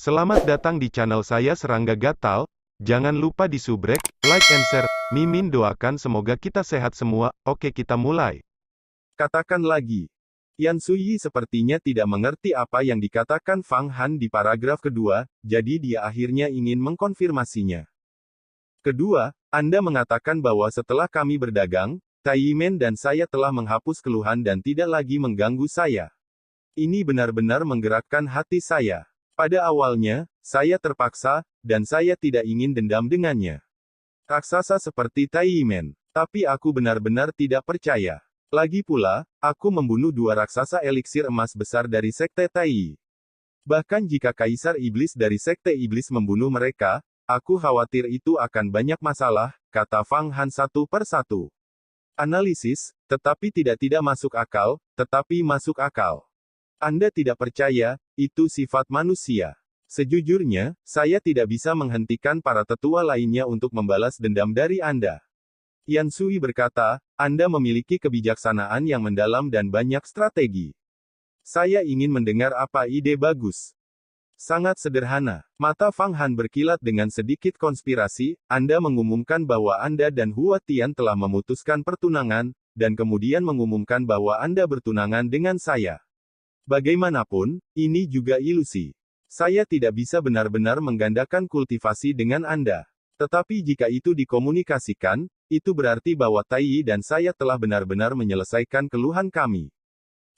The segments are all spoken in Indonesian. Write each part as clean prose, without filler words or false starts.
Selamat datang di channel saya Serangga Gatal. Jangan lupa di subrek, like and share. Mimin doakan semoga kita sehat semua. Oke, kita mulai. Katakan lagi. Yan Suyi sepertinya tidak mengerti apa yang dikatakan Fang Han di paragraf kedua, jadi dia akhirnya ingin mengkonfirmasinya. Kedua, Anda mengatakan bahwa setelah kami berdagang, Tai Yimen dan saya telah menghapus keluhan dan tidak lagi mengganggu saya. Ini benar-benar menggerakkan hati saya. Pada awalnya, saya terpaksa, dan saya tidak ingin dendam dengannya. Raksasa seperti Tai Yimen. Tapi aku benar-benar tidak percaya. Lagi pula, aku membunuh dua raksasa eliksir emas besar dari Sekte Tai. Bahkan jika Kaisar Iblis dari Sekte Iblis membunuh mereka, aku khawatir itu akan banyak masalah, kata Fang Han satu per satu. Analisis, tetapi tidak masuk akal, tetapi masuk akal. Anda tidak percaya, itu sifat manusia. Sejujurnya, saya tidak bisa menghentikan para tetua lainnya untuk membalas dendam dari Anda. Yan Sui berkata, Anda memiliki kebijaksanaan yang mendalam dan banyak strategi. Saya ingin mendengar apa ide bagus. Sangat sederhana. Mata Fang Han berkilat dengan sedikit konspirasi. Anda mengumumkan bahwa Anda dan Hua Tian telah memutuskan pertunangan, dan kemudian mengumumkan bahwa Anda bertunangan dengan saya. Bagaimanapun, ini juga ilusi. Saya tidak bisa benar-benar menggandakan kultivasi dengan Anda. Tetapi jika itu dikomunikasikan, itu berarti bahwa Tai Yi dan saya telah benar-benar menyelesaikan keluhan kami.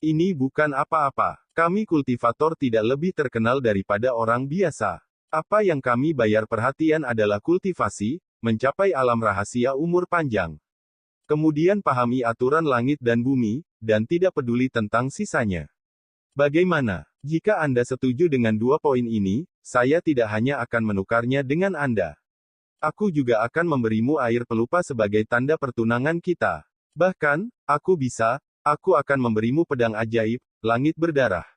Ini bukan apa-apa. Kami kultivator tidak lebih terkenal daripada orang biasa. Apa yang kami bayar perhatian adalah kultivasi, mencapai alam rahasia umur panjang. Kemudian pahami aturan langit dan bumi, dan tidak peduli tentang sisanya. Bagaimana? Jika Anda setuju dengan dua poin ini, saya tidak hanya akan menukarnya dengan Anda. Aku juga akan memberimu air pelupa sebagai tanda pertunangan kita. Bahkan, aku akan memberimu pedang ajaib, langit berdarah.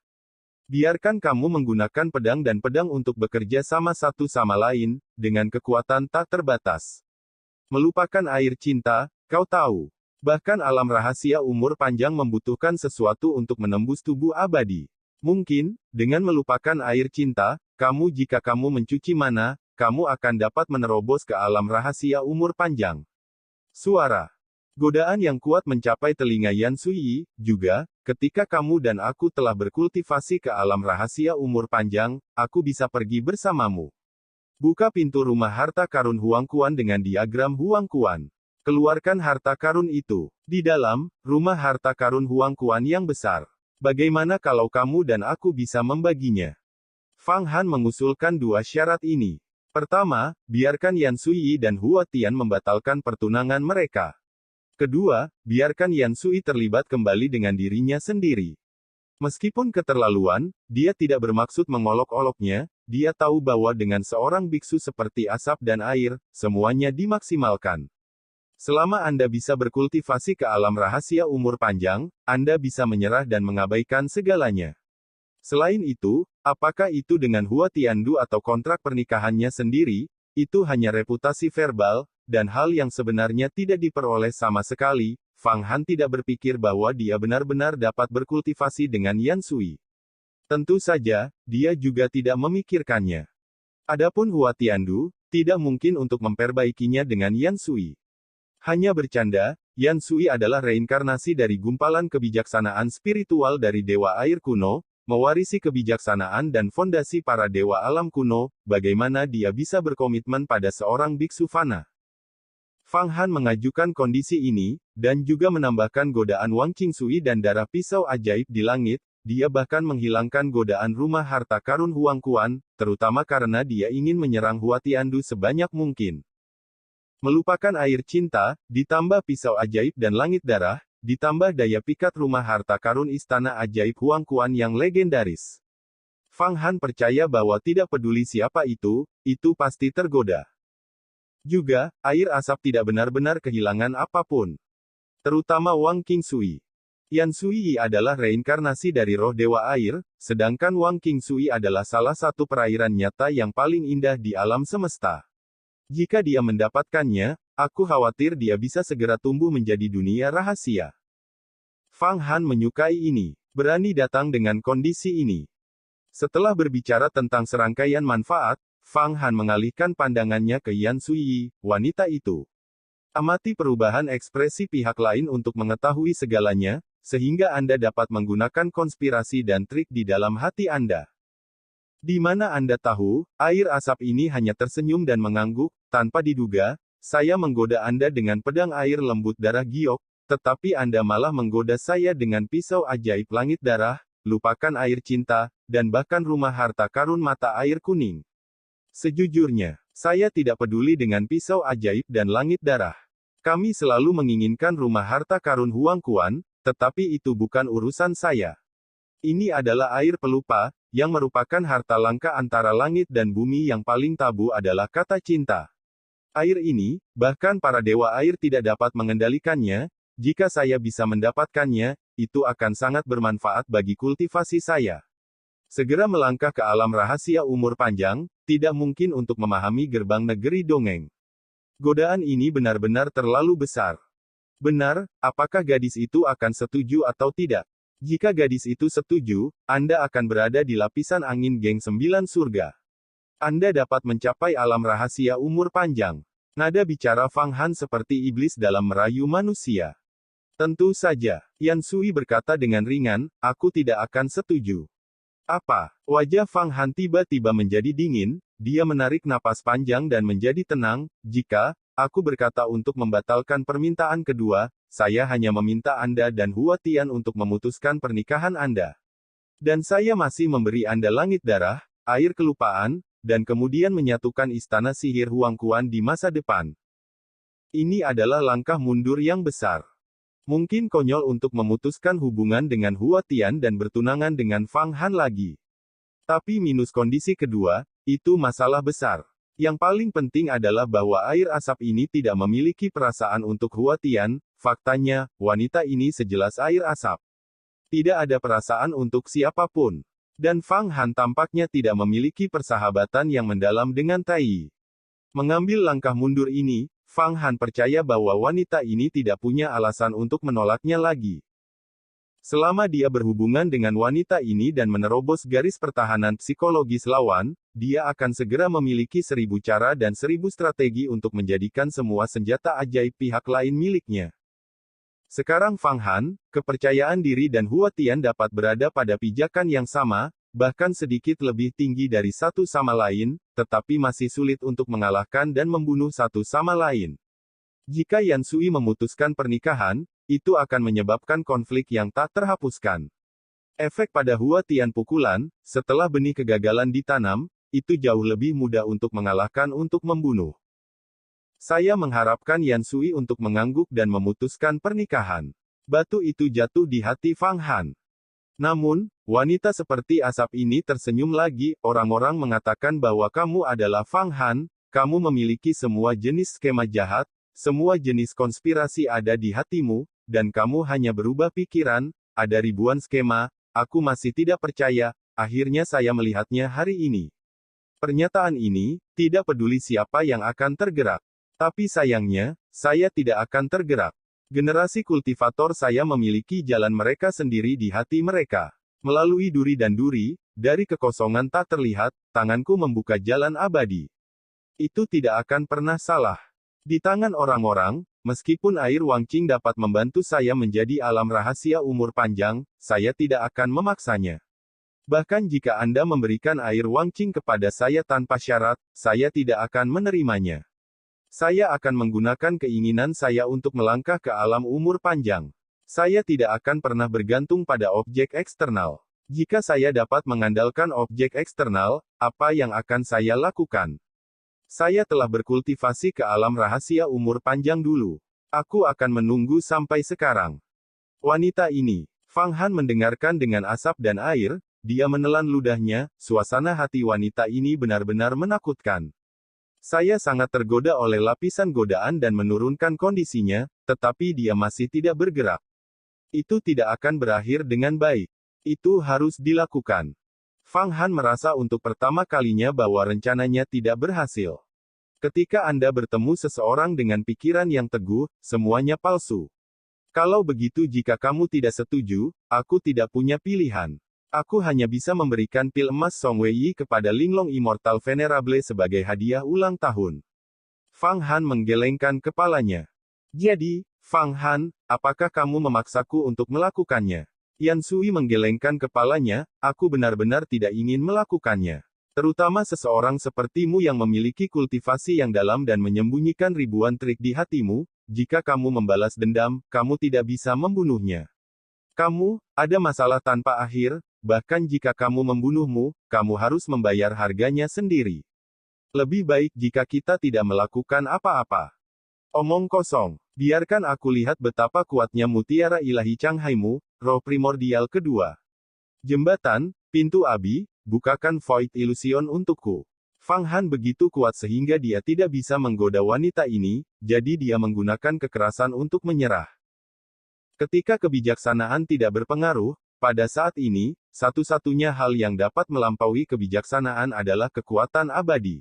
Biarkan kamu menggunakan pedang dan pedang untuk bekerja sama satu sama lain, dengan kekuatan tak terbatas. Melupakan air cinta, kau tahu. Bahkan alam rahasia umur panjang membutuhkan sesuatu untuk menembus tubuh abadi. Mungkin, dengan melupakan air cinta, jika kamu mencuci mana, kamu akan dapat menerobos ke alam rahasia umur panjang. Suara. Godaan yang kuat mencapai telinga Yan Sui, juga, ketika kamu dan aku telah berkultivasi ke alam rahasia umur panjang, aku bisa pergi bersamamu. Buka pintu rumah harta karun Huang Kuan dengan diagram Huang Kuan. Keluarkan harta karun itu. Di dalam, rumah harta karun Huang Kuan yang besar. Bagaimana kalau kamu dan aku bisa membaginya? Fang Han mengusulkan dua syarat ini. Pertama, biarkan Yan Sui dan Hua Tian membatalkan pertunangan mereka. Kedua, biarkan Yan Sui terlibat kembali dengan dirinya sendiri. Meskipun keterlaluan, dia tidak bermaksud mengolok-oloknya, dia tahu bahwa dengan seorang biksu seperti asap dan air, semuanya dimaksimalkan. Selama Anda bisa berkultivasi ke alam rahasia umur panjang, Anda bisa menyerah dan mengabaikan segalanya. Selain itu, apakah itu dengan Hua Tiandu atau kontrak pernikahannya sendiri, itu hanya reputasi verbal, dan hal yang sebenarnya tidak diperoleh sama sekali. Fang Han tidak berpikir bahwa dia benar-benar dapat berkultivasi dengan Yan Sui. Tentu saja, dia juga tidak memikirkannya. Adapun Hua Tiandu, tidak mungkin untuk memperbaikinya dengan Yan Sui. Hanya bercanda, Yan Sui adalah reinkarnasi dari gumpalan kebijaksanaan spiritual dari Dewa Air kuno, mewarisi kebijaksanaan dan fondasi para dewa alam kuno, bagaimana dia bisa berkomitmen pada seorang biksu fana. Fang Han mengajukan kondisi ini, dan juga menambahkan godaan Wang Qingsui dan darah pisau ajaib di langit, dia bahkan menghilangkan godaan rumah harta karun Huang Kuan, terutama karena dia ingin menyerang Hua Tiandu sebanyak mungkin. Melupakan air cinta, ditambah pisau ajaib dan langit darah, ditambah daya pikat rumah harta karun istana ajaib Huang Kuan yang legendaris. Fang Han percaya bahwa tidak peduli siapa itu pasti tergoda. Juga, air asap tidak benar-benar kehilangan apapun. Terutama Wang Qingsui. Yan Sui adalah reinkarnasi dari roh dewa air, sedangkan Wang Qingsui adalah salah satu perairan nyata yang paling indah di alam semesta. Jika dia mendapatkannya, aku khawatir dia bisa segera tumbuh menjadi dunia rahasia. Fang Han menyukai ini. Berani datang dengan kondisi ini. Setelah berbicara tentang serangkaian manfaat, Fang Han mengalihkan pandangannya ke Yan Suyi, wanita itu. Amati perubahan ekspresi pihak lain untuk mengetahui segalanya, sehingga Anda dapat menggunakan konspirasi dan trik di dalam hati Anda. Di mana Anda tahu, air asap ini hanya tersenyum dan mengangguk, tanpa diduga, saya menggoda Anda dengan pedang air lembut darah giok, tetapi Anda malah menggoda saya dengan pisau ajaib langit darah, lupakan air cinta, dan bahkan rumah harta karun mata air kuning. Sejujurnya, saya tidak peduli dengan pisau ajaib dan langit darah. Kami selalu menginginkan rumah harta karun Huang Kuan, tetapi itu bukan urusan saya. Ini adalah air pelupa, yang merupakan harta langka antara langit dan bumi yang paling tabu adalah kata cinta. Air ini, bahkan para dewa air tidak dapat mengendalikannya, jika saya bisa mendapatkannya, itu akan sangat bermanfaat bagi kultivasi saya. Segera melangkah ke alam rahasia umur panjang, tidak mungkin untuk memahami gerbang negeri dongeng. Godaan ini benar-benar terlalu besar. Benar, apakah gadis itu akan setuju atau tidak? Jika gadis itu setuju, Anda akan berada di lapisan angin geng 9 surga. Anda dapat mencapai alam rahasia umur panjang. Nada bicara Fang Han seperti iblis dalam merayu manusia. Tentu saja, Yan Sui berkata dengan ringan, aku tidak akan setuju. Apa? Wajah Fang Han tiba-tiba menjadi dingin, dia menarik napas panjang dan menjadi tenang, jika aku berkata untuk membatalkan permintaan kedua, saya hanya meminta Anda dan Hua Tian untuk memutuskan pernikahan Anda. Dan saya masih memberi Anda langit darah, air kelupaan, dan kemudian menyatukan istana sihir Huang Kuan di masa depan. Ini adalah langkah mundur yang besar. Mungkin konyol untuk memutuskan hubungan dengan Hua Tian dan bertunangan dengan Fang Han lagi. Tapi minus kondisi kedua, itu masalah besar. Yang paling penting adalah bahwa air asap ini tidak memiliki perasaan untuk Hua Tian, faktanya, wanita ini sejelas air asap. Tidak ada perasaan untuk siapapun. Dan Fang Han tampaknya tidak memiliki persahabatan yang mendalam dengan Tai. Mengambil langkah mundur ini, Fang Han percaya bahwa wanita ini tidak punya alasan untuk menolaknya lagi. Selama dia berhubungan dengan wanita ini dan menerobos garis pertahanan psikologis lawan, dia akan segera memiliki 1000 cara dan 1000 strategi untuk menjadikan semua senjata ajaib pihak lain miliknya. Sekarang Fang Han, kepercayaan diri dan Hua Tian dapat berada pada pijakan yang sama, bahkan sedikit lebih tinggi dari satu sama lain, tetapi masih sulit untuk mengalahkan dan membunuh satu sama lain. Jika Yan Sui memutuskan pernikahan, itu akan menyebabkan konflik yang tak terhapuskan. Efek pada Hua Tian pukulan, setelah benih kegagalan ditanam, itu jauh lebih mudah untuk mengalahkan untuk membunuh. Saya mengharapkan Yan Sui untuk mengangguk dan memutuskan pernikahan. Batu itu jatuh di hati Fang Han. Namun, wanita seperti asap ini tersenyum lagi, orang-orang mengatakan bahwa kamu adalah Fang Han, kamu memiliki semua jenis skema jahat, semua jenis konspirasi ada di hatimu, dan kamu hanya berubah pikiran, ada ribuan skema, aku masih tidak percaya, akhirnya saya melihatnya hari ini. Pernyataan ini, tidak peduli siapa yang akan tergerak. Tapi sayangnya, saya tidak akan tergerak. Generasi kultivator saya memiliki jalan mereka sendiri di hati mereka. Melalui duri dan duri, dari kekosongan tak terlihat, tanganku membuka jalan abadi. Itu tidak akan pernah salah. Di tangan orang-orang, meskipun air Wangqing dapat membantu saya menjadi alam rahasia umur panjang, saya tidak akan memaksanya. Bahkan jika Anda memberikan air Wangqing kepada saya tanpa syarat, saya tidak akan menerimanya. Saya akan menggunakan keinginan saya untuk melangkah ke alam umur panjang. Saya tidak akan pernah bergantung pada objek eksternal. Jika saya dapat mengandalkan objek eksternal, apa yang akan saya lakukan? Saya telah berkultivasi ke alam rahasia umur panjang dulu. Aku akan menunggu sampai sekarang. Wanita ini, Fang Han mendengarkan dengan asap dan air, dia menelan ludahnya, suasana hati wanita ini benar-benar menakutkan. Saya sangat tergoda oleh lapisan godaan dan menurunkan kondisinya, tetapi dia masih tidak bergerak. Itu tidak akan berakhir dengan baik. Itu harus dilakukan. Fang Han merasa untuk pertama kalinya bahwa rencananya tidak berhasil. Ketika Anda bertemu seseorang dengan pikiran yang teguh, semuanya palsu. Kalau begitu jika kamu tidak setuju, aku tidak punya pilihan. Aku hanya bisa memberikan pil emas Song Wei kepada Linglong Immortal Venerable sebagai hadiah ulang tahun. Fang Han menggelengkan kepalanya. Jadi, Fang Han, apakah kamu memaksaku untuk melakukannya? Yan Sui menggelengkan kepalanya, aku benar-benar tidak ingin melakukannya. Terutama seseorang sepertimu yang memiliki kultivasi yang dalam dan menyembunyikan ribuan trik di hatimu, jika kamu membalas dendam, kamu tidak bisa membunuhnya. Kamu, ada masalah tanpa akhir, bahkan jika kamu membunuhmu, kamu harus membayar harganya sendiri. Lebih baik jika kita tidak melakukan apa-apa. Omong kosong. Biarkan aku lihat betapa kuatnya mutiara ilahi Changhaimu, roh primordial kedua. Jembatan, pintu abi, bukakan Void Illusion untukku. Fang Han begitu kuat sehingga dia tidak bisa menggoda wanita ini, jadi dia menggunakan kekerasan untuk menyerah. Ketika kebijaksanaan tidak berpengaruh, pada saat ini, satu-satunya hal yang dapat melampaui kebijaksanaan adalah kekuatan abadi.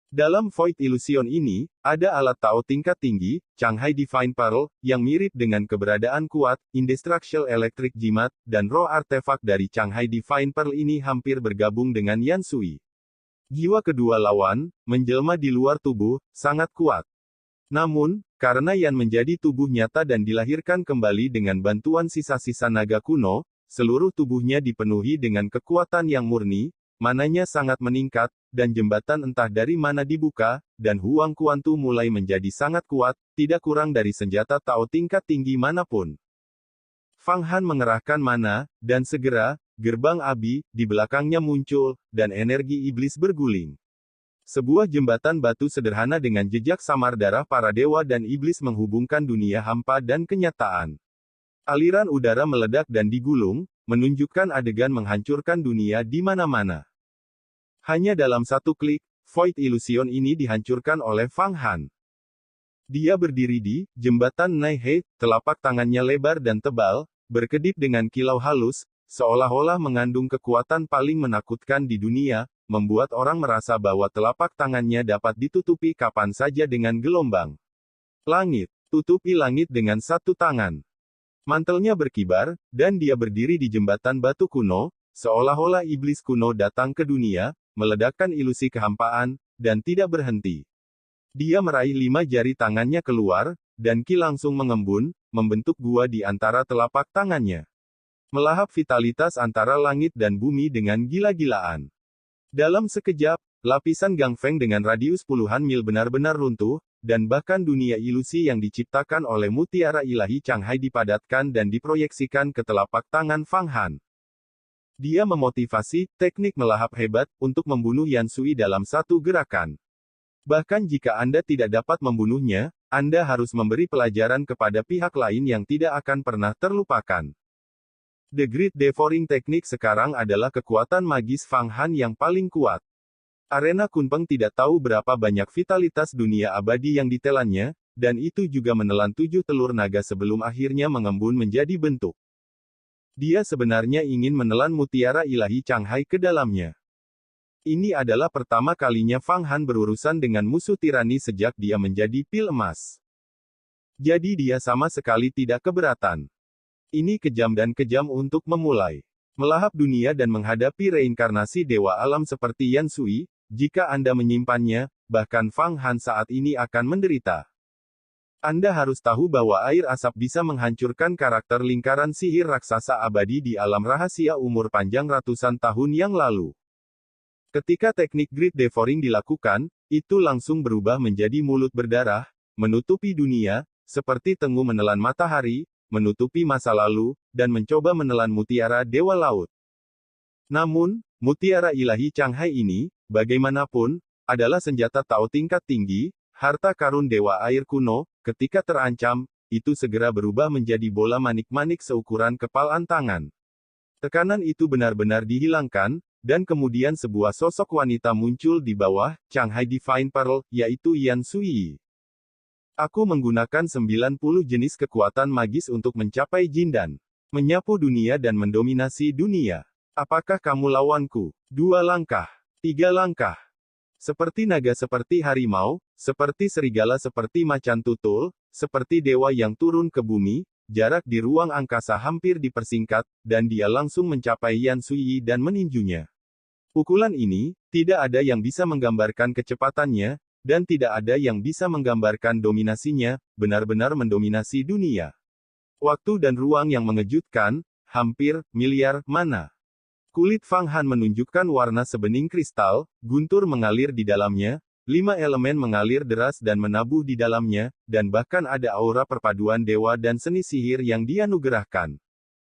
Dalam Void Illusion ini, ada alat Tao tingkat tinggi, Changhai Divine Pearl, yang mirip dengan keberadaan kuat, Indestructible Electric Jimat, dan roh artefak dari Changhai Divine Pearl ini hampir bergabung dengan Yan Sui. Jiwa kedua lawan, menjelma di luar tubuh, sangat kuat. Namun, karena Yan menjadi tubuh nyata dan dilahirkan kembali dengan bantuan sisa-sisa naga kuno, seluruh tubuhnya dipenuhi dengan kekuatan yang murni, mananya sangat meningkat, dan jembatan entah dari mana dibuka, dan Huang Kuantu mulai menjadi sangat kuat, tidak kurang dari senjata Tao tingkat tinggi manapun. Fang Han mengerahkan mana, dan segera, gerbang abi, di belakangnya muncul, dan energi iblis berguling. Sebuah jembatan batu sederhana dengan jejak samar darah para dewa dan iblis menghubungkan dunia hampa dan kenyataan. Aliran udara meledak dan digulung, menunjukkan adegan menghancurkan dunia di mana-mana. Hanya dalam satu klik, Void Illusion ini dihancurkan oleh Fang Han. Dia berdiri di jembatan Nai He, telapak tangannya lebar dan tebal, berkedip dengan kilau halus, seolah-olah mengandung kekuatan paling menakutkan di dunia, membuat orang merasa bahwa telapak tangannya dapat ditutupi kapan saja dengan gelombang. Langit, tutupi langit dengan satu tangan. Mantelnya berkibar, dan dia berdiri di jembatan batu kuno, seolah-olah iblis kuno datang ke dunia, meledakkan ilusi kehampaan, dan tidak berhenti. Dia meraih 5 jari tangannya keluar, dan Ki langsung mengembun, membentuk gua di antara telapak tangannya. Melahap vitalitas antara langit dan bumi dengan gila-gilaan. Dalam sekejap, lapisan Gangfeng dengan radius puluhan mil benar-benar runtuh, dan bahkan dunia ilusi yang diciptakan oleh mutiara ilahi Changhai dipadatkan dan diproyeksikan ke telapak tangan Fang Han. Dia memotivasi teknik melahap hebat untuk membunuh Yan Sui dalam satu gerakan. Bahkan jika Anda tidak dapat membunuhnya, Anda harus memberi pelajaran kepada pihak lain yang tidak akan pernah terlupakan. The Great Devouring Technique sekarang adalah kekuatan magis Fang Han yang paling kuat. Arena Kunpeng tidak tahu berapa banyak vitalitas dunia abadi yang ditelannya, dan itu juga menelan 7 telur naga sebelum akhirnya mengembun menjadi bentuk. Dia sebenarnya ingin menelan mutiara ilahi Changhai ke dalamnya. Ini adalah pertama kalinya Fang Han berurusan dengan musuh tirani sejak dia menjadi pil emas. Jadi dia sama sekali tidak keberatan. Ini kejam dan kejam untuk memulai. Melahap dunia dan menghadapi reinkarnasi dewa alam seperti Yan Sui, jika Anda menyimpannya, bahkan Fang Han saat ini akan menderita. Anda harus tahu bahwa air asap bisa menghancurkan karakter lingkaran sihir raksasa abadi di alam rahasia umur panjang ratusan tahun yang lalu. Ketika teknik Great Devouring dilakukan, itu langsung berubah menjadi mulut berdarah, menutupi dunia, seperti tengu menelan matahari, menutupi masa lalu, dan mencoba menelan mutiara dewa laut. Namun, mutiara ilahi Changhai ini, bagaimanapun, adalah senjata Tao tingkat tinggi, harta karun dewa air kuno, ketika terancam, itu segera berubah menjadi bola manik-manik seukuran kepalan tangan. Tekanan itu benar-benar dihilangkan, dan kemudian sebuah sosok wanita muncul di bawah Changhai Divine Pearl, yaitu Yan Sui. Aku menggunakan 90 jenis kekuatan magis untuk mencapai Jindan. Menyapu dunia dan mendominasi dunia. Apakah kamu lawanku? 2 langkah. 3 langkah. Seperti naga seperti harimau, seperti serigala seperti macan tutul, seperti dewa yang turun ke bumi, jarak di ruang angkasa hampir dipersingkat, dan dia langsung mencapai Yan Suyi dan meninjunya. Pukulan ini, tidak ada yang bisa menggambarkan kecepatannya, dan tidak ada yang bisa menggambarkan dominasinya, benar-benar mendominasi dunia. Waktu dan ruang yang mengejutkan, hampir, miliar, mana. Kulit Fang Han menunjukkan warna sebening kristal, guntur mengalir di dalamnya, 5 elemen mengalir deras dan menabuh di dalamnya, dan bahkan ada aura perpaduan dewa dan seni sihir yang dianugerahkan.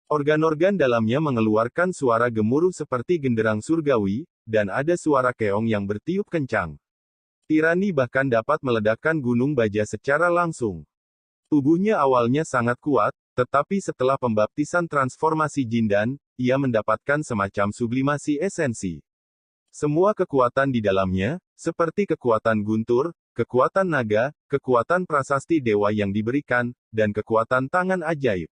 Organ-organ dalamnya mengeluarkan suara gemuruh seperti genderang surgawi, dan ada suara keong yang bertiup kencang. Tirani bahkan dapat meledakkan gunung baja secara langsung. Tubuhnya awalnya sangat kuat, tetapi setelah pembaptisan transformasi Jindan, ia mendapatkan semacam sublimasi esensi. Semua kekuatan di dalamnya, seperti kekuatan guntur, kekuatan naga, kekuatan prasasti dewa yang diberikan, dan kekuatan tangan ajaib.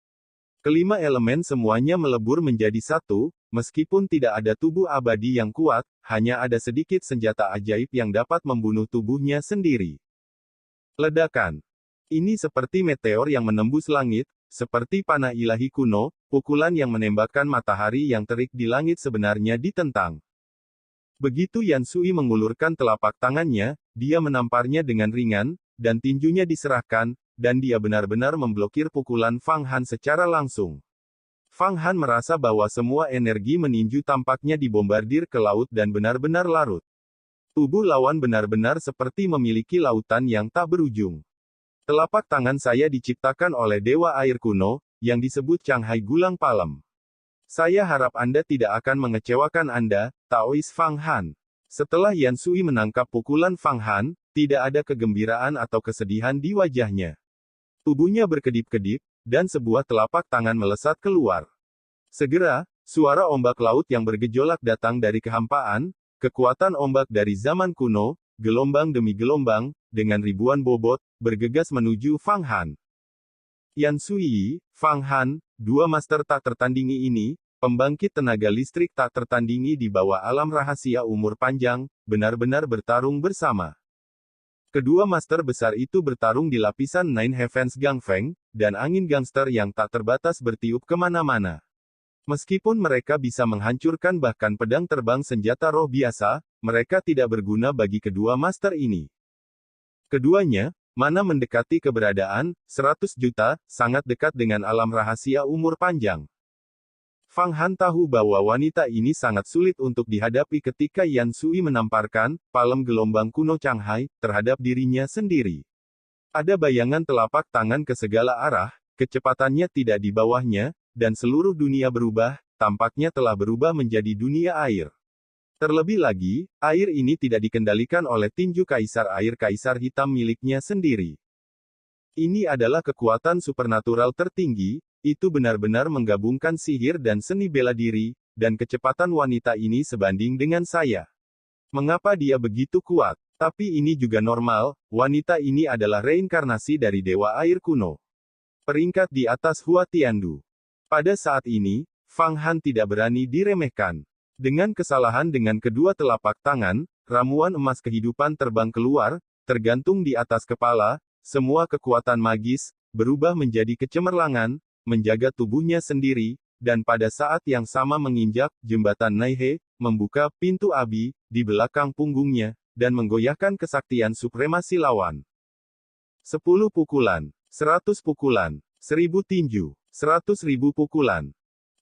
Kelima elemen semuanya melebur menjadi satu, meskipun tidak ada tubuh abadi yang kuat, hanya ada sedikit senjata ajaib yang dapat membunuh tubuhnya sendiri. Ledakan. Ini seperti meteor yang menembus langit, seperti panah ilahi kuno, pukulan yang menembakkan matahari yang terik di langit sebenarnya ditentang. Begitu Yan Sui mengulurkan telapak tangannya, dia menamparnya dengan ringan, dan tinjunya diserahkan, dan dia benar-benar memblokir pukulan Fang Han secara langsung. Fang Han merasa bahwa semua energi meninju tampaknya dibombardir ke laut dan benar-benar larut. Tubuh lawan benar-benar seperti memiliki lautan yang tak berujung. Telapak tangan saya diciptakan oleh dewa air kuno, yang disebut Changhai Gulang Palem. Saya harap Anda tidak akan mengecewakan Anda, Taois Fang Han. Setelah Yan Sui menangkap pukulan Fang Han, tidak ada kegembiraan atau kesedihan di wajahnya. Tubuhnya berkedip-kedip, dan sebuah telapak tangan melesat keluar. Segera, suara ombak laut yang bergejolak datang dari kehampaan, kekuatan ombak dari zaman kuno, gelombang demi gelombang, dengan ribuan bobot, bergegas menuju Fang Han. Yan Sui, Fang Han, dua master tak tertandingi ini, pembangkit tenaga listrik tak tertandingi di bawah alam rahasia umur panjang, benar-benar bertarung bersama. Kedua master besar itu bertarung di lapisan Nine Heavens Gangfeng, dan angin gangster yang tak terbatas bertiup kemana-mana. Meskipun mereka bisa menghancurkan bahkan pedang terbang senjata roh biasa, mereka tidak berguna bagi kedua master ini. Keduanya, mana mendekati keberadaan, 100 juta, sangat dekat dengan alam rahasia umur panjang. Fang Han tahu bahwa wanita ini sangat sulit untuk dihadapi ketika Yan Sui menamparkan palem gelombang kuno Changhai terhadap dirinya sendiri. Ada bayangan telapak tangan ke segala arah, kecepatannya tidak di bawahnya, dan seluruh dunia berubah, tampaknya telah berubah menjadi dunia air. Terlebih lagi, air ini tidak dikendalikan oleh tinju kaisar air kaisar hitam miliknya sendiri. Ini adalah kekuatan supernatural tertinggi, itu benar-benar menggabungkan sihir dan seni bela diri, dan kecepatan wanita ini sebanding dengan saya. Mengapa dia begitu kuat? Tapi ini juga normal, wanita ini adalah reinkarnasi dari dewa air kuno. Peringkat di atas Hua Tiandu. Pada saat ini, Fang Han tidak berani diremehkan. Dengan kesalahan dengan kedua telapak tangan, ramuan emas kehidupan terbang keluar, tergantung di atas kepala, semua kekuatan magis, berubah menjadi kecemerlangan, menjaga tubuhnya sendiri, dan pada saat yang sama menginjak jembatan Naihe, membuka pintu Abi di belakang punggungnya, dan menggoyahkan kesaktian supremasi lawan. 10 pukulan, 100 pukulan, 1000 tinju, 100.000 pukulan.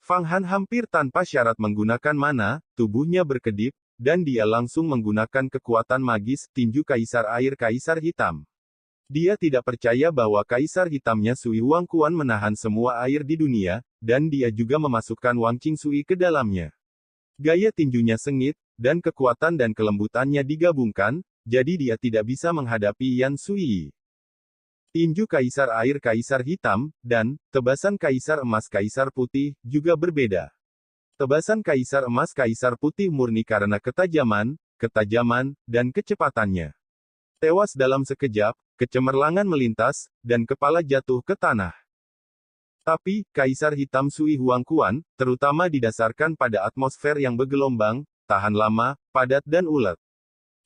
Fang Han hampir tanpa syarat menggunakan mana, tubuhnya berkedip, dan dia langsung menggunakan kekuatan magis tinju kaisar air kaisar hitam. Dia tidak percaya bahwa kaisar hitamnya Sui Huangquan menahan semua air di dunia, dan dia juga memasukkan Wang Qingsui ke dalamnya. Gaya tinjunya sengit, dan kekuatan dan kelembutannya digabungkan, jadi dia tidak bisa menghadapi Yan Sui. Tinju kaisar air kaisar hitam, dan tebasan kaisar emas kaisar putih, juga berbeda. Tebasan kaisar emas kaisar putih murni karena ketajaman, dan kecepatannya. Tewas dalam sekejap, kecemerlangan melintas, dan kepala jatuh ke tanah. Tapi, kaisar hitam Sui Huangquan, terutama didasarkan pada atmosfer yang bergelombang, tahan lama, padat dan ulet.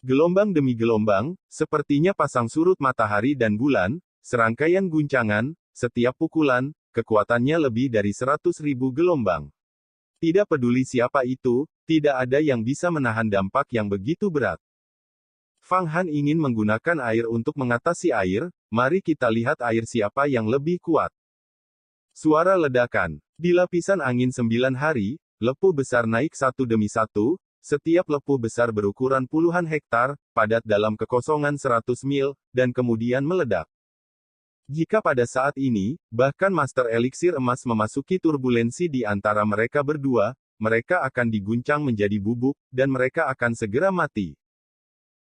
Gelombang demi gelombang, sepertinya pasang surut matahari dan bulan, serangkaian guncangan, setiap pukulan, kekuatannya lebih dari 100.000 gelombang. Tidak peduli siapa itu, tidak ada yang bisa menahan dampak yang begitu berat. Fang Han ingin menggunakan air untuk mengatasi air, mari kita lihat air siapa yang lebih kuat. Suara ledakan. Di lapisan angin 9 hari, lepu besar naik satu demi satu, setiap lepu besar berukuran puluhan hektar, padat dalam kekosongan 100 mil, dan kemudian meledak. Jika pada saat ini, bahkan Master Eliksir Emas memasuki turbulensi di antara mereka berdua, mereka akan diguncang menjadi bubuk, dan mereka akan segera mati.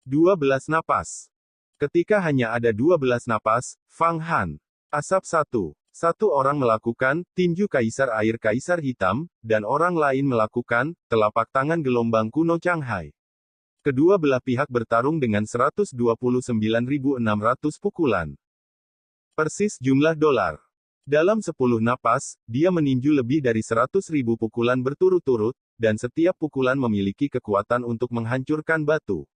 12 napas. Ketika hanya ada 12 napas, Fang Han. Asap satu. Satu orang melakukan, tinju kaisar air kaisar hitam, dan orang lain melakukan, telapak tangan gelombang kuno Shanghai. Kedua belah pihak bertarung dengan 129.600 pukulan. Persis jumlah dolar. Dalam 10 napas, dia meninju lebih dari 100.000 pukulan berturut-turut, dan setiap pukulan memiliki kekuatan untuk menghancurkan batu.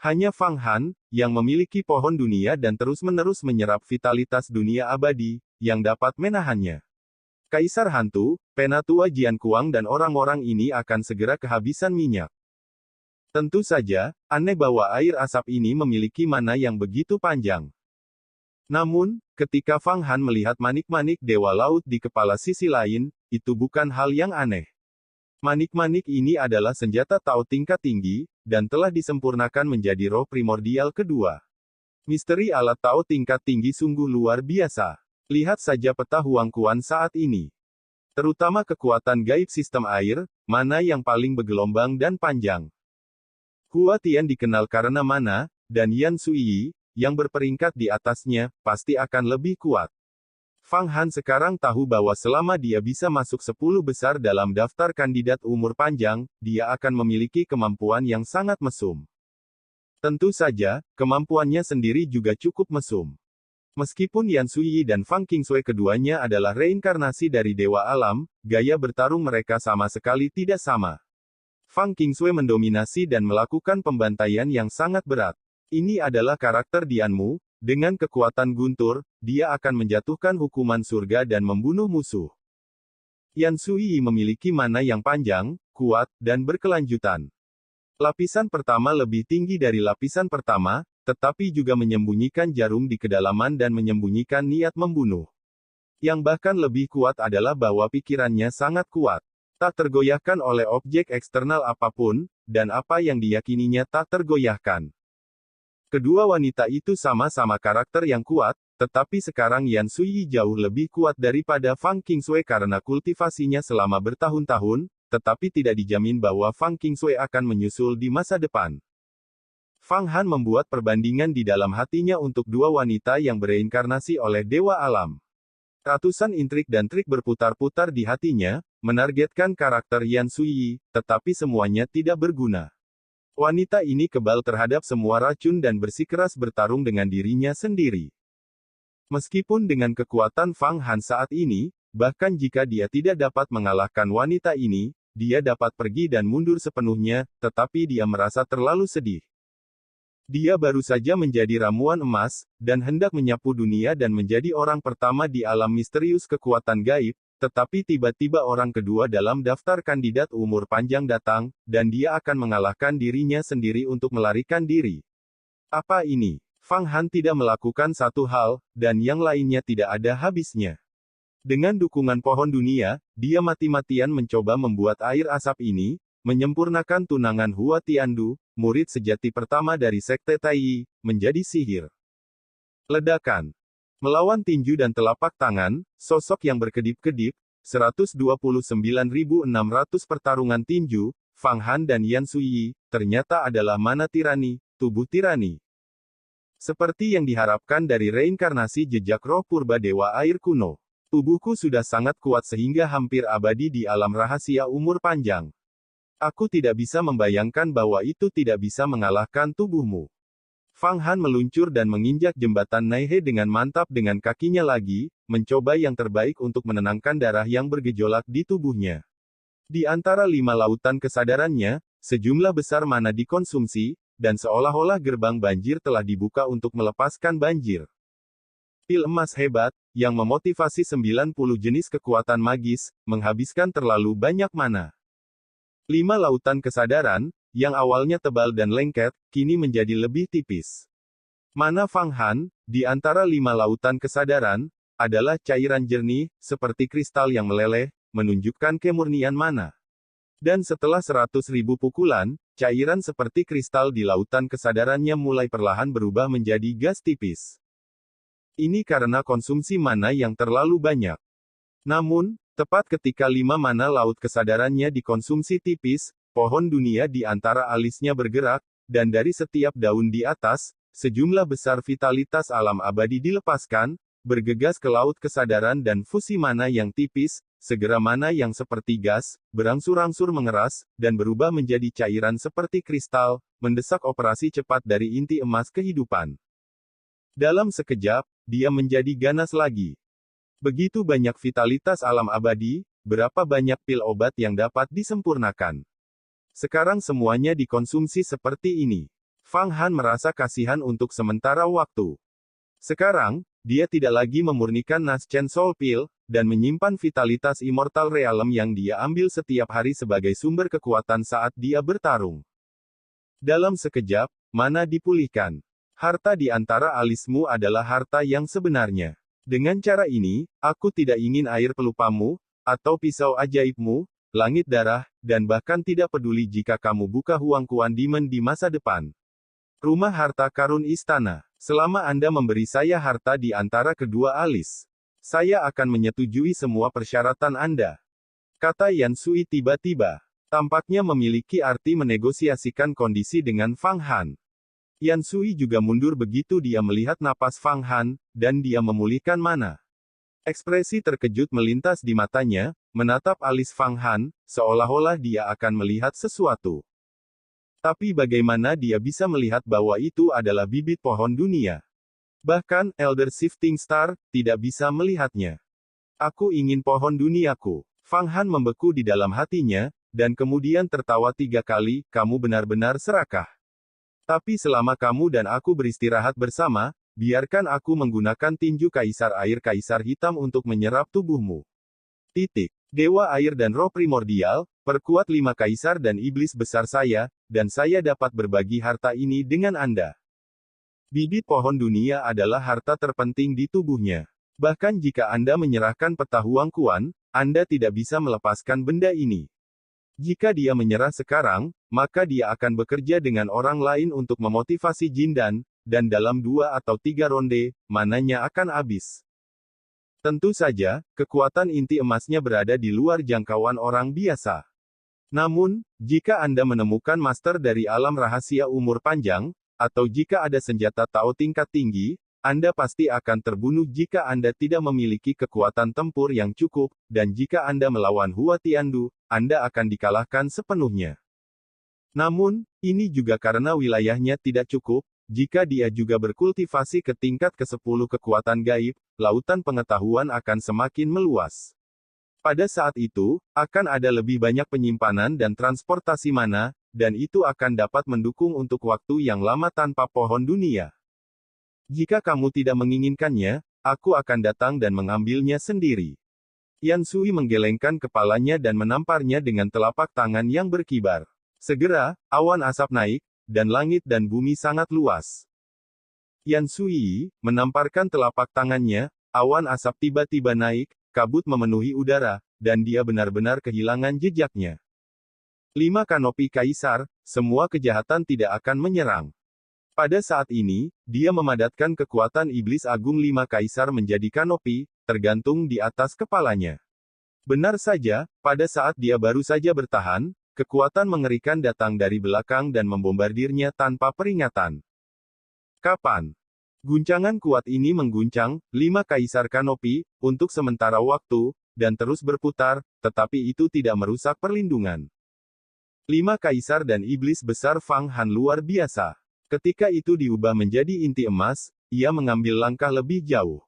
Hanya Fang Han, yang memiliki pohon dunia dan terus-menerus menyerap vitalitas dunia abadi, yang dapat menahannya. Kaisar Hantu, Penatua Jian Kuang dan orang-orang ini akan segera kehabisan minyak. Tentu saja, aneh bahwa air asap ini memiliki mana yang begitu panjang. Namun, ketika Fang Han melihat manik-manik Dewa Laut di kepala sisi lain, itu bukan hal yang aneh. Manik-manik ini adalah senjata Tao tingkat tinggi, dan telah disempurnakan menjadi roh primordial kedua. Misteri alat Tao tingkat tinggi sungguh luar biasa. Lihat saja peta Huang Quan saat ini. Terutama kekuatan gaib sistem air, mana yang paling bergelombang dan panjang. Hua Tian dikenal karena mana, dan Yan Suiyi, yang berperingkat di atasnya, pasti akan lebih kuat. Fang Han sekarang tahu bahwa selama dia bisa masuk 10 besar dalam daftar kandidat umur panjang, dia akan memiliki kemampuan yang sangat mesum. Tentu saja, kemampuannya sendiri juga cukup mesum. Meskipun Yan Suiyi dan Fang Qingshui keduanya adalah reinkarnasi dari Dewa Alam, gaya bertarung mereka sama sekali tidak sama. Fang Qingshui mendominasi dan melakukan pembantaian yang sangat berat. Ini adalah karakter Dianmu, dengan kekuatan guntur, dia akan menjatuhkan hukuman surga dan membunuh musuh. Yan Suiyi memiliki mana yang panjang, kuat, dan berkelanjutan. Lapisan pertama lebih tinggi dari lapisan pertama, tetapi juga menyembunyikan jarum di kedalaman dan menyembunyikan niat membunuh. Yang bahkan lebih kuat adalah bahwa pikirannya sangat kuat. Tak tergoyahkan oleh objek eksternal apapun, dan apa yang diyakininya tak tergoyahkan. Kedua wanita itu sama-sama karakter yang kuat, tetapi sekarang Yan Suiyi jauh lebih kuat daripada Fang Qingshui karena kultivasinya selama bertahun-tahun, tetapi tidak dijamin bahwa Fang Qingshui akan menyusul di masa depan. Fang Han membuat perbandingan di dalam hatinya untuk dua wanita yang bereinkarnasi oleh Dewa Alam. Ratusan intrik dan trik berputar-putar di hatinya, menargetkan karakter Yan Suiyi, tetapi semuanya tidak berguna. Wanita ini kebal terhadap semua racun dan bersikeras bertarung dengan dirinya sendiri. Meskipun dengan kekuatan Fang Han saat ini, bahkan jika dia tidak dapat mengalahkan wanita ini, dia dapat pergi dan mundur sepenuhnya, tetapi dia merasa terlalu sedih. Dia baru saja menjadi ramuan emas, dan hendak menyapu dunia dan menjadi orang pertama di alam misterius kekuatan gaib, tetapi tiba-tiba orang kedua dalam daftar kandidat umur panjang datang, dan dia akan mengalahkan dirinya sendiri untuk melarikan diri. Apa ini? Fang Han tidak melakukan satu hal, dan yang lainnya tidak ada habisnya. Dengan dukungan pohon dunia, dia mati-matian mencoba membuat air asap ini, menyempurnakan tunangan Hua Tiandu, murid sejati pertama dari Sekte Taiyi, menjadi sihir. Ledakan. Melawan tinju dan telapak tangan, sosok yang berkedip-kedip, 129.600 pertarungan tinju, Fang Han dan Yan Suiyi, ternyata adalah mana tirani, tubuh tirani. Seperti yang diharapkan dari reinkarnasi jejak roh purba Dewa Air kuno. Tubuhku sudah sangat kuat sehingga hampir abadi di alam rahasia umur panjang. Aku tidak bisa membayangkan bahwa itu tidak bisa mengalahkan tubuhmu. Fang Han meluncur dan menginjak jembatan Naihe dengan mantap dengan kakinya lagi, mencoba yang terbaik untuk menenangkan darah yang bergejolak di tubuhnya. Di antara 5 lautan kesadarannya, sejumlah besar mana dikonsumsi, dan seolah-olah gerbang banjir telah dibuka untuk melepaskan banjir. Pil emas hebat, yang memotivasi 90 jenis kekuatan magis, menghabiskan terlalu banyak mana. 5 lautan kesadaran, yang awalnya tebal dan lengket, kini menjadi lebih tipis. Mana Fang Han, di antara 5 lautan kesadaran, adalah cairan jernih, seperti kristal yang meleleh, menunjukkan kemurnian mana. Dan setelah 100.000 pukulan, cairan seperti kristal di lautan kesadarannya mulai perlahan berubah menjadi gas tipis. Ini karena konsumsi mana yang terlalu banyak. Namun, tepat ketika 5 mana laut kesadarannya dikonsumsi tipis, pohon dunia di antara alisnya bergerak, dan dari setiap daun di atas, sejumlah besar vitalitas alam abadi dilepaskan, bergegas ke laut kesadaran dan fusi mana yang tipis, segera mana yang seperti gas, berangsur-angsur mengeras, dan berubah menjadi cairan seperti kristal, mendesak operasi cepat dari inti emas kehidupan. Dalam sekejap, dia menjadi ganas lagi. Begitu banyak vitalitas alam abadi, berapa banyak pil obat yang dapat disempurnakan. Sekarang semuanya dikonsumsi seperti ini. Fang Han merasa kasihan untuk sementara waktu. Sekarang, dia tidak lagi memurnikan Naschen Soul Pill, dan menyimpan vitalitas Immortal Realm yang dia ambil setiap hari sebagai sumber kekuatan saat dia bertarung. Dalam sekejap, mana dipulihkan. Harta di antara alismu adalah harta yang sebenarnya. Dengan cara ini, aku tidak ingin air pelupamu, atau pisau ajaibmu, langit darah, dan bahkan tidak peduli jika kamu buka Huang Kuan Demon di masa depan. Rumah harta karun istana. Selama Anda memberi saya harta di antara kedua alis, saya akan menyetujui semua persyaratan Anda. Kata Yan Sui tiba-tiba. Tampaknya memiliki arti menegosiasikan kondisi dengan Fang Han. Yan Sui juga mundur begitu dia melihat napas Fang Han, dan dia memulihkan mana. Ekspresi terkejut melintas di matanya, menatap alis Fang Han, seolah-olah dia akan melihat sesuatu. Tapi bagaimana dia bisa melihat bahwa itu adalah bibit pohon dunia? Bahkan, Elder Shifting Star, tidak bisa melihatnya. Aku ingin pohon duniaku. Fang Han membeku di dalam hatinya, dan kemudian tertawa 3 kali, kamu benar-benar serakah. Tapi selama kamu dan aku beristirahat bersama, biarkan aku menggunakan tinju kaisar air kaisar hitam untuk menyerap tubuhmu. Titik. Dewa air dan roh primordial, perkuat 5 kaisar dan iblis besar saya, dan saya dapat berbagi harta ini dengan Anda. Bibit pohon dunia adalah harta terpenting di tubuhnya. Bahkan jika Anda menyerahkan peta Huang Kuan, Anda tidak bisa melepaskan benda ini. Jika dia menyerah sekarang, maka dia akan bekerja dengan orang lain untuk memotivasi Jindan, dan dalam 2 atau 3 ronde, mananya akan habis. Tentu saja, kekuatan inti emasnya berada di luar jangkauan orang biasa. Namun, jika Anda menemukan master dari alam rahasia umur panjang, atau jika ada senjata Tao tingkat tinggi, Anda pasti akan terbunuh jika Anda tidak memiliki kekuatan tempur yang cukup, dan jika Anda melawan Hua Tiandu, Anda akan dikalahkan sepenuhnya. Namun, ini juga karena wilayahnya tidak cukup. Jika dia juga berkultivasi ke tingkat ke-10 kekuatan gaib, lautan pengetahuan akan semakin meluas. Pada saat itu, akan ada lebih banyak penyimpanan dan transportasi mana, dan itu akan dapat mendukung untuk waktu yang lama tanpa pohon dunia. Jika kamu tidak menginginkannya, aku akan datang dan mengambilnya sendiri. Yan Sui menggelengkan kepalanya dan menamparnya dengan telapak tangan yang berkibar. Segera, awan asap naik, dan langit dan bumi sangat luas. Yan Sui menamparkan telapak tangannya, awan asap tiba-tiba naik, kabut memenuhi udara, dan dia benar-benar kehilangan jejaknya. 5 kanopi kaisar, semua kejahatan tidak akan menyerang. Pada saat ini, dia memadatkan kekuatan iblis agung 5 kaisar menjadi kanopi, tergantung di atas kepalanya. Benar saja, pada saat dia baru saja bertahan, kekuatan mengerikan datang dari belakang dan membombardirnya tanpa peringatan. Kapan? Guncangan kuat ini mengguncang 5 kaisar kanopi, untuk sementara waktu, dan terus berputar, tetapi itu tidak merusak perlindungan. 5 kaisar dan iblis besar Fang Han luar biasa. Ketika itu diubah menjadi inti emas, ia mengambil langkah lebih jauh.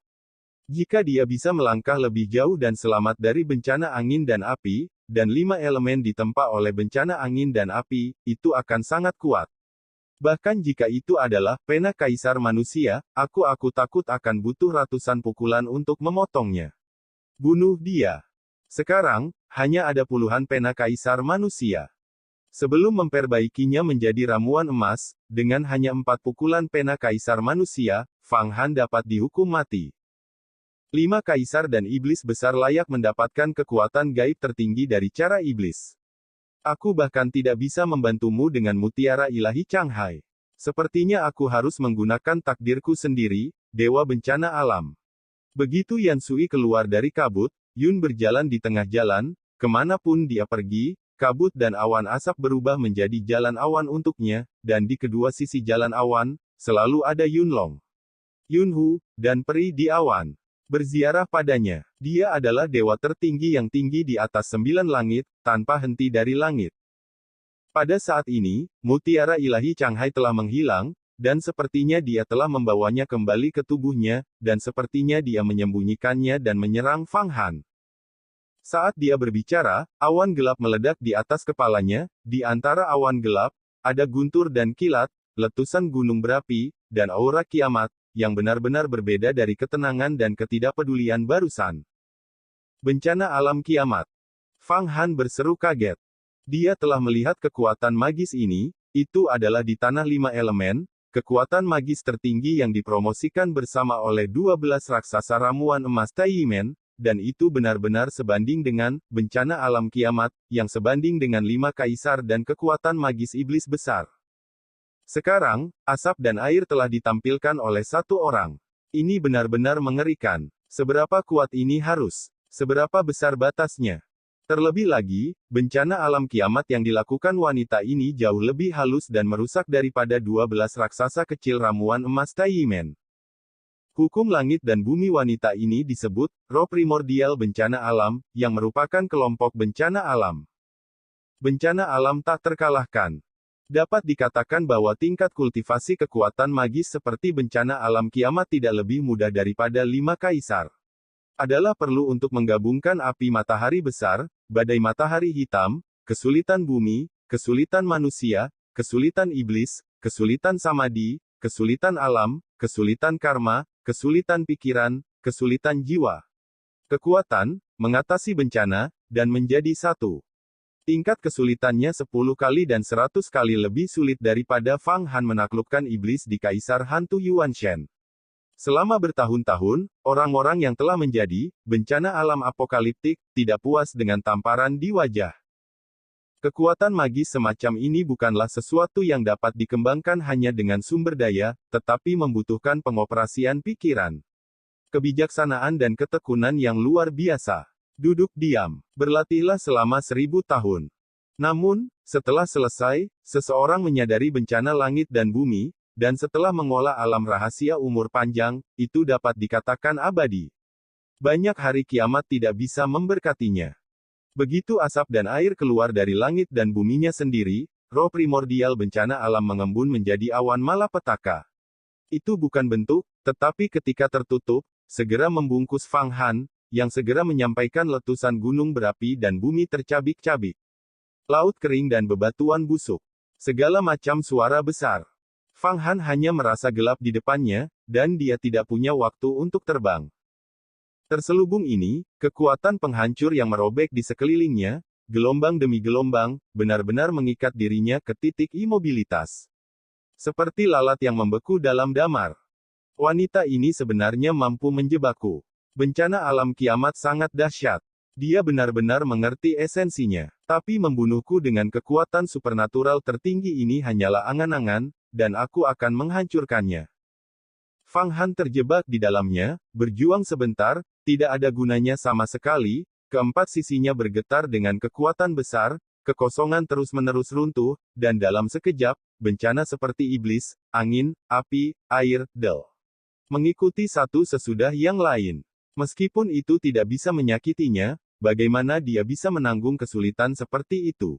Jika dia bisa melangkah lebih jauh dan selamat dari bencana angin dan api, dan 5 elemen ditempa oleh bencana angin dan api, itu akan sangat kuat. Bahkan jika itu adalah pena kaisar manusia, aku takut akan butuh ratusan pukulan untuk memotongnya. Bunuh dia. Sekarang, hanya ada puluhan pena kaisar manusia. Sebelum memperbaikinya menjadi ramuan emas, dengan hanya 4 pukulan pena kaisar manusia, Fang Han dapat dihukum mati. 5 kaisar dan iblis besar layak mendapatkan kekuatan gaib tertinggi dari cara iblis. Aku bahkan tidak bisa membantumu dengan mutiara ilahi Changhai. Sepertinya aku harus menggunakan takdirku sendiri, dewa bencana alam. Begitu Yan Sui keluar dari kabut, Yun berjalan di tengah jalan, kemanapun dia pergi, kabut dan awan asap berubah menjadi jalan awan untuknya, dan di kedua sisi jalan awan, selalu ada Yun Long, Yun Hu, dan peri di awan. Berziarah padanya. Dia adalah dewa tertinggi yang tinggi di atas 9 langit, tanpa henti dari langit. Pada saat ini, mutiara ilahi Changhai telah menghilang, dan sepertinya dia telah membawanya kembali ke tubuhnya, dan sepertinya dia menyembunyikannya dan menyerang Fang Han. Saat dia berbicara, awan gelap meledak di atas kepalanya, di antara awan gelap, ada guntur dan kilat, letusan gunung berapi, dan aura kiamat, yang benar-benar berbeda dari ketenangan dan ketidakpedulian barusan. Bencana alam kiamat. Fang Han berseru kaget. Dia telah melihat kekuatan magis ini, itu adalah di tanah 5 elemen, kekuatan magis tertinggi yang dipromosikan bersama oleh 12 raksasa ramuan emas Taiyimen, dan itu benar-benar sebanding dengan bencana alam kiamat, yang sebanding dengan 5 kaisar dan kekuatan magis iblis besar. Sekarang, asap dan air telah ditampilkan oleh satu orang. Ini benar-benar mengerikan. Seberapa kuat ini harus? Seberapa besar batasnya? Terlebih lagi, bencana alam kiamat yang dilakukan wanita ini jauh lebih halus dan merusak daripada 12 raksasa kecil ramuan emas Taiyimen. Hukum langit dan bumi wanita ini disebut, roh primordial bencana alam, yang merupakan kelompok bencana alam. Bencana alam tak terkalahkan. Dapat dikatakan bahwa tingkat kultivasi kekuatan magis seperti bencana alam kiamat tidak lebih mudah daripada 5 kaisar. Adalah perlu untuk menggabungkan api matahari besar, badai matahari hitam, kesulitan bumi, kesulitan manusia, kesulitan iblis, kesulitan samadhi, kesulitan alam, kesulitan karma, kesulitan pikiran, kesulitan jiwa. Kekuatan, mengatasi bencana, dan menjadi satu. Tingkat kesulitannya 10 kali dan 100 kali lebih sulit daripada Fang Han menaklukkan iblis di Kaisar Hantu Yuanshen. Selama bertahun-tahun, orang-orang yang telah menjadi bencana alam apokaliptik tidak puas dengan tamparan di wajah. Kekuatan magis semacam ini bukanlah sesuatu yang dapat dikembangkan hanya dengan sumber daya, tetapi membutuhkan pengoperasian pikiran, kebijaksanaan dan ketekunan yang luar biasa. Duduk diam. Berlatihlah selama 1000 tahun. Namun, setelah selesai, seseorang menyadari bencana langit dan bumi, dan setelah mengolah alam rahasia umur panjang, itu dapat dikatakan abadi. Banyak hari kiamat tidak bisa memberkatinya. Begitu asap dan air keluar dari langit dan buminya sendiri, roh primordial bencana alam mengembun menjadi awan malapetaka. Itu bukan bentuk, tetapi ketika tertutup, segera membungkus Fang Han, yang segera menyampaikan letusan gunung berapi dan bumi tercabik-cabik. Laut kering dan bebatuan busuk. Segala macam suara besar. Fang Han hanya merasa gelap di depannya, dan dia tidak punya waktu untuk terbang. Terselubung ini, kekuatan penghancur yang merobek di sekelilingnya, gelombang demi gelombang, benar-benar mengikat dirinya ke titik imobilitas. Seperti lalat yang membeku dalam damar. Wanita ini sebenarnya mampu menjebakku. Bencana alam kiamat sangat dahsyat. Dia benar-benar mengerti esensinya. Tapi membunuhku dengan kekuatan supernatural tertinggi ini hanyalah angan-angan, dan aku akan menghancurkannya. Fang Han terjebak di dalamnya, berjuang sebentar, tidak ada gunanya sama sekali, keempat sisinya bergetar dengan kekuatan besar, kekosongan terus-menerus runtuh, dan dalam sekejap, bencana seperti iblis, angin, api, air, del. Mengikuti satu sesudah yang lain. Meskipun itu tidak bisa menyakitinya, bagaimana dia bisa menanggung kesulitan seperti itu?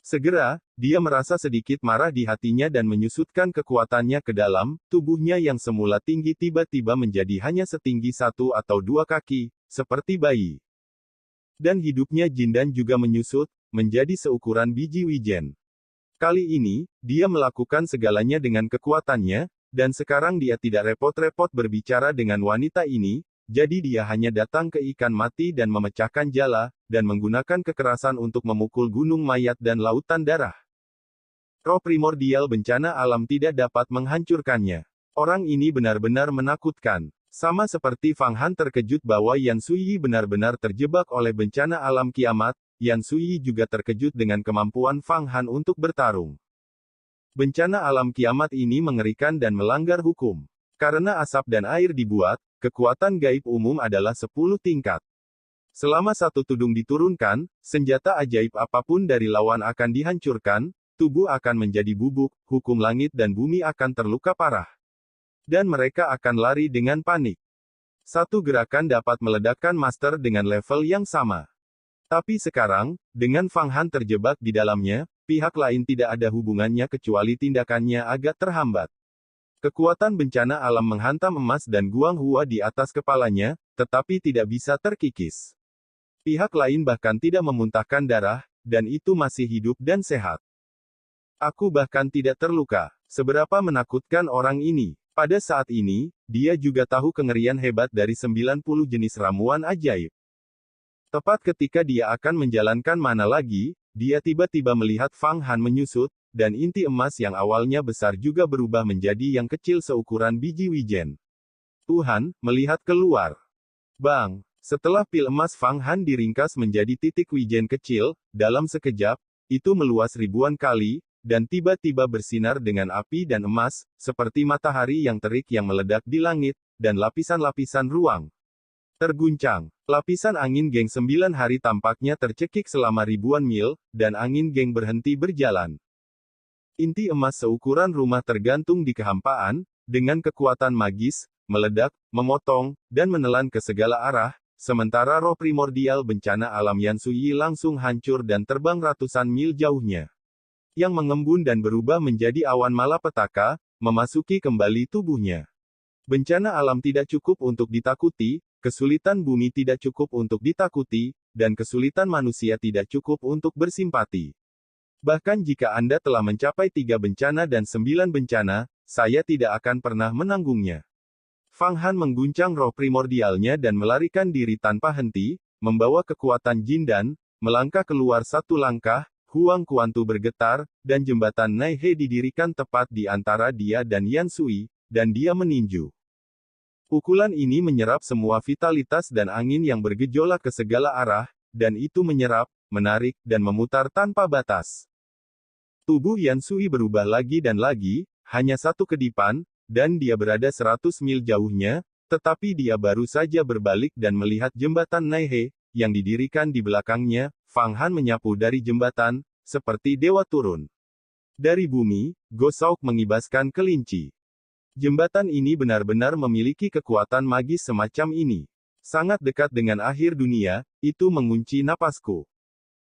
Segera, dia merasa sedikit marah di hatinya dan menyusutkan kekuatannya ke dalam, tubuhnya yang semula tinggi tiba-tiba menjadi hanya setinggi 1 atau 2 kaki, seperti bayi. Dan hidupnya Jindan juga menyusut, menjadi seukuran biji wijen. Kali ini, dia melakukan segalanya dengan kekuatannya, dan sekarang dia tidak repot-repot berbicara dengan wanita ini, jadi dia hanya datang ke ikan mati dan memecahkan jala, dan menggunakan kekerasan untuk memukul gunung mayat dan lautan darah. Roh primordial bencana alam tidak dapat menghancurkannya. Orang ini benar-benar menakutkan. Sama seperti Fang Han terkejut bahwa Yan Suyi benar-benar terjebak oleh bencana alam kiamat, Yan Suyi juga terkejut dengan kemampuan Fang Han untuk bertarung. Bencana alam kiamat ini mengerikan dan melanggar hukum. Karena asap dan air dibuat, kekuatan gaib umum adalah 10 tingkat. Selama satu tudung diturunkan, senjata ajaib apapun dari lawan akan dihancurkan, tubuh akan menjadi bubuk, hukum langit dan bumi akan terluka parah. Dan mereka akan lari dengan panik. Satu gerakan dapat meledakkan master dengan level yang sama. Tapi sekarang, dengan Fang Han terjebak di dalamnya, pihak lain tidak ada hubungannya kecuali tindakannya agak terhambat. Kekuatan bencana alam menghantam emas dan Guang Hua di atas kepalanya, tetapi tidak bisa terkikis. Pihak lain bahkan tidak memuntahkan darah, dan itu masih hidup dan sehat. Aku bahkan tidak terluka. Seberapa menakutkan orang ini. Pada saat ini, dia juga tahu kengerian hebat dari 90 jenis ramuan ajaib. Tepat ketika dia akan menjalankan mana lagi, dia tiba-tiba melihat Fang Han menyusut, dan inti emas yang awalnya besar juga berubah menjadi yang kecil seukuran biji wijen. Tuhan, melihat keluar. Bang! Setelah pil emas Fang Han diringkas menjadi titik wijen kecil, dalam sekejap, itu meluas ribuan kali, dan tiba-tiba bersinar dengan api dan emas, seperti matahari yang terik yang meledak di langit, dan lapisan-lapisan ruang terguncang. Lapisan angin geng 9 hari tampaknya tercekik selama ribuan mil, dan angin geng berhenti berjalan. Inti emas seukuran rumah tergantung di kehampaan, dengan kekuatan magis, meledak, memotong, dan menelan ke segala arah, sementara roh primordial bencana alam Yan Suyi langsung hancur dan terbang ratusan mil jauhnya. Yang mengembun dan berubah menjadi awan malapetaka, memasuki kembali tubuhnya. Bencana alam tidak cukup untuk ditakuti, kesulitan bumi tidak cukup untuk ditakuti, dan kesulitan manusia tidak cukup untuk bersimpati. Bahkan jika Anda telah mencapai 3 bencana dan 9 bencana, saya tidak akan pernah menanggungnya. Fang Han mengguncang roh primordialnya dan melarikan diri tanpa henti, membawa kekuatan Jindan, melangkah keluar satu langkah, Huang Kuantu bergetar, dan jembatan Naihe didirikan tepat di antara dia dan Yan Sui, dan dia meninju. Pukulan ini menyerap semua vitalitas dan angin yang bergejolak ke segala arah, dan itu menyerap, menarik, dan memutar tanpa batas. Tubuh Yan Sui berubah lagi dan lagi, hanya satu kedipan, dan dia berada 100 mil jauhnya, tetapi dia baru saja berbalik dan melihat jembatan Naihe, yang didirikan di belakangnya. Fang Han menyapu dari jembatan, seperti dewa turun. Dari bumi, Gosauk mengibaskan kelinci. Jembatan ini benar-benar memiliki kekuatan magis semacam ini. Sangat dekat dengan akhir dunia, itu mengunci napasku.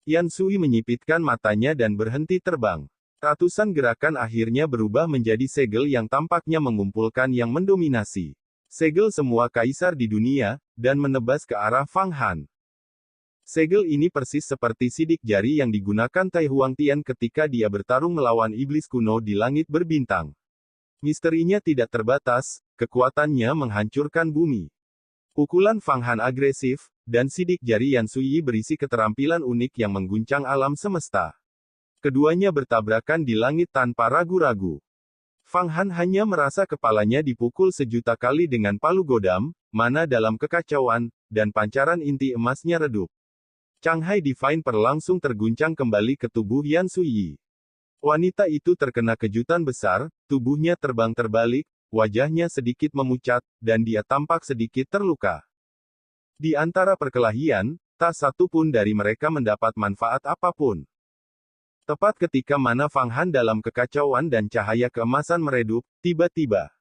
Yan Sui menyipitkan matanya dan berhenti terbang. Ratusan gerakan akhirnya berubah menjadi segel yang tampaknya mengumpulkan yang mendominasi. Segel semua kaisar di dunia, dan menebas ke arah Fang Han. Segel ini persis seperti sidik jari yang digunakan Tai Huangtian ketika dia bertarung melawan iblis kuno di langit berbintang. Misterinya tidak terbatas, kekuatannya menghancurkan bumi. Pukulan Fang Han agresif, dan sidik jari Yan Sui berisi keterampilan unik yang mengguncang alam semesta. Keduanya bertabrakan di langit tanpa ragu-ragu. Fang Han hanya merasa kepalanya dipukul 1.000.000 kali dengan palu godam, mana dalam kekacauan, dan pancaran inti emasnya redup. Shanghai Divine langsung terguncang kembali ke tubuh Yan Sui. Wanita itu terkena kejutan besar, tubuhnya terbang terbalik, wajahnya sedikit memucat, dan dia tampak sedikit terluka. Di antara perkelahian, tak satu pun dari mereka mendapat manfaat apapun. Tepat ketika mana Fang Han dalam kekacauan dan cahaya keemasan meredup, tiba-tiba.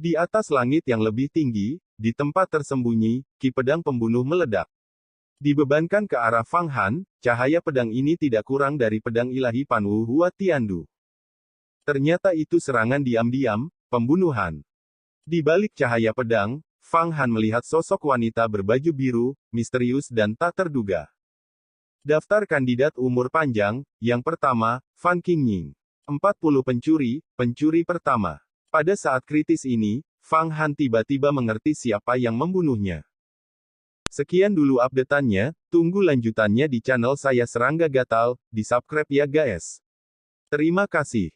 Di atas langit yang lebih tinggi, di tempat tersembunyi, ki pedang pembunuh meledak. Dibebankan ke arah Fang Han, cahaya pedang ini tidak kurang dari pedang ilahi Panwu Hua Tiandu. Ternyata itu serangan diam-diam, pembunuhan. Di balik cahaya pedang, Fang Han melihat sosok wanita berbaju biru, misterius dan tak terduga. Daftar kandidat umur panjang, yang pertama, Fan Qingying. 40 pencuri, pencuri pertama. Pada saat kritis ini, Fang Han tiba-tiba mengerti siapa yang membunuhnya. Sekian dulu update-annya, tunggu lanjutannya di channel saya Serangga Gatal, di subscribe ya guys. Terima kasih.